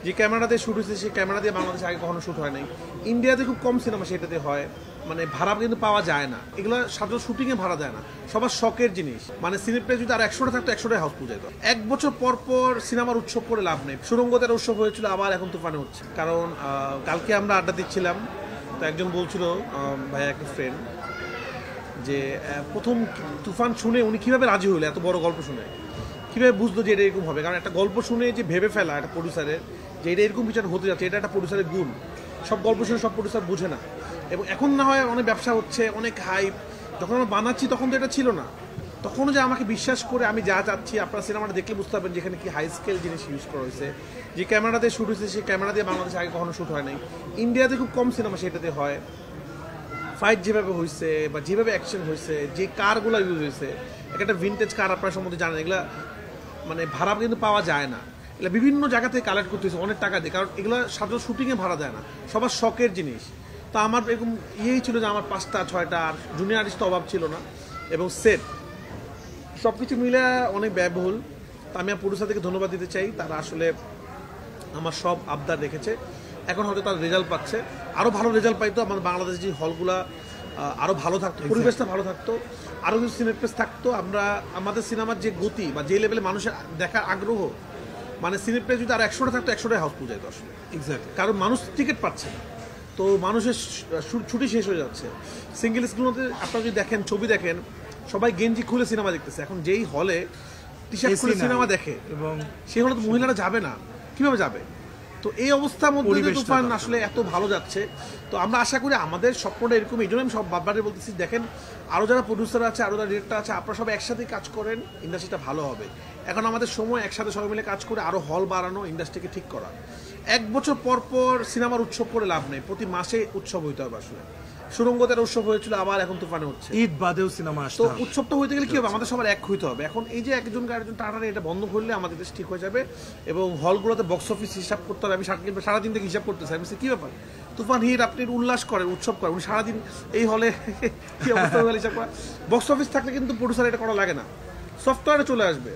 যে ক্যামেরা দিয়ে শুট হয়েছে সেই ক্যামেরা দিয়ে বাংলাদেশে আগে কখনো শুট হয় নাই। ইন্ডিয়াতে খুব কম সিনেমা সেটাতে হয়, মানে ভাড়া কিন্তু পাওয়া যায় না, এগুলো সাধারণ শুটিংয়ে ভাড়া দেয় না, সবার শখের জিনিস। মানে সিনেপ্লেক্স যদি আর 100টা থাকতো 100টাই হাউস পূজায়। তো 1 বছর পর পর সিনেমার উৎসব করে লাভ নেই। সুরঙ্গতের উৎসব হয়েছিল, আবার এখন তুফানে হচ্ছে। কারণ কালকে আমরা আড্ডা দিচ্ছিলাম, তো একজন বলছিল ভাইয়া একটা ফ্রেন্ড যে প্রথম তুফান শুনে উনি কীভাবে রাজি হইলো, এত বড় গল্প শুনে কীভাবে বুঝলো যে এটা এরকম হবে। কারণ একটা গল্প শুনে যে ভেবে ফেলা একটা প্রডিউসারের যে এটা এরকম বিচার হতে যাচ্ছে, এটা একটা প্রডিউসারের গুণ। সব গল্প শুনে সব প্রডিউসার বুঝে না। এবং এখন না হয় অনেক ব্যবসা হচ্ছে, অনেক হাইপ, যখন আমরা বানাচ্ছি তখন তো এটা ছিল না। তখনও যে আমাকে বিশ্বাস করে আমি যা চাচ্ছি, আপনারা সিনেমাটা দেখলে বুঝতে পারবেন যেখানে কি হাই স্কেল জিনিস ইউজ করা হয়েছে। যে ক্যামেরা দিয়ে শুট হয়েছে সেই ক্যামেরা দিয়ে বাংলাদেশে আগে কখনো শুট হয় নাই। ইন্ডিয়াতে খুব কম সিনেমা সেটাতে হয়। ফাইট যেভাবে হয়েছে বা যেভাবে অ্যাকশন হয়েছে, যে কারগুলো ইউজ হয়েছে, একটা ভিনটেজ কার আপনার সম্বন্ধে জানেন, এগুলো মানে ভাড়া কিন্তু পাওয়া যায় না, এগুলো বিভিন্ন জায়গা থেকে কালেক্ট করতে হয়েছে অনেক টাকা দিয়ে। কারণ এগুলো সাধারণ শুটিংয়ে ভাড়া দেয় না, সবার শখের জিনিস। তো আমার এরকম ইয়েই ছিল যে আমার 5টা 6টা আর জুনিয়র আর্টিস্ট অভাব ছিল না, এবং সেট সব কিছু মিলে অনেক ব্যয়বহুল। তো আমি প্রডিউসারদেরকে ধন্যবাদ দিতে চাই, তারা আসলে আমার সব আবদার রেখেছে। এখন হয়তো তার রেজাল্ট পাচ্ছে, আরও ভালো রেজাল্ট পাইতো আমাদের বাংলাদেশের যে হলগুলা আরও ভালো থাকতো, পরিবেশটা ভালো থাকতো, আরও কিছু সিনেপ্লেক্স থাকতো। আমরা আমাদের সিনেমার যে গতি বা যে লেভেলে মানুষের দেখার আগ্রহ, মানে সিনেপ্লেক্স যদি আর 100টা থাকতো 100টাই হাউস পূজায় তো আসলে এক্স্যাক্টলি। কারণ মানুষ টিকিট পাচ্ছে না, তো মানুষের ছুটি শেষ হয়ে যাচ্ছে। সিঙ্গেল স্ক্রিনতে আপনারা যদি দেখেন, ছবি দেখেন, সবাই গেঞ্জি খুলে সিনেমা দেখতেছে। এখন যেই হলে টি শার্ট খুলে সিনেমা দেখে, এবং সেই হলে তো মহিলারা যাবে না, কিভাবে যাবে? তো এই অবস্থার মধ্যে তুফান আসলে এত ভালো যাচ্ছে। তো আমরা আশা করি আমাদের স্বপ্নটা এরকম। এই জন্য আমি সব বারবারই বলতেছি, দেখেন আরও যারা প্রডিউসার আছে, আরও যারা ডিরেক্টর আছে, আপনারা সব একসাথে কাজ করেন, ইন্ডাস্ট্রিটা ভালো হবে। এখন আমাদের সময় একসাথে সবাই মিলে কাজ করে আরও হল বাড়ানো, ইন্ডাস্ট্রিকে ঠিক করা। 1 বছর পর পর সিনেমার উৎসব করে লাভ নেই, প্রতি মাসে উৎসব হইতে হবে আসলে। সুরঙ্গতের উৎসব হয়েছিল, আবার এখন তুফানে হচ্ছে। ঈদ বাদেও সিনেমা আসছে, তো উৎসবটা হইতে গেলে কি হবে, আমাদের সবার এক হইতে হবে। এখন এই যে একজনকে আরেকজন টাটারে এটা বন্ধ করলে আমাদের দেশ ঠিক হয়ে যাবে, এবং হলগুলোতে বক্স অফিস হিসাব করতে হবে। আমি সারাদিন থেকে হিসাব করতেছি, আমি কি ব্যাপার, তুফান হিট আপনি উল্লাস করেন, উৎসব করেন, উনি সারাদিন এই হলে কি অবস্থা হিসাব করা। বক্স অফিস থাকলে কিন্তু প্রডিউসার এটা করা লাগে না, সফটওয়্যারে চলে আসবে।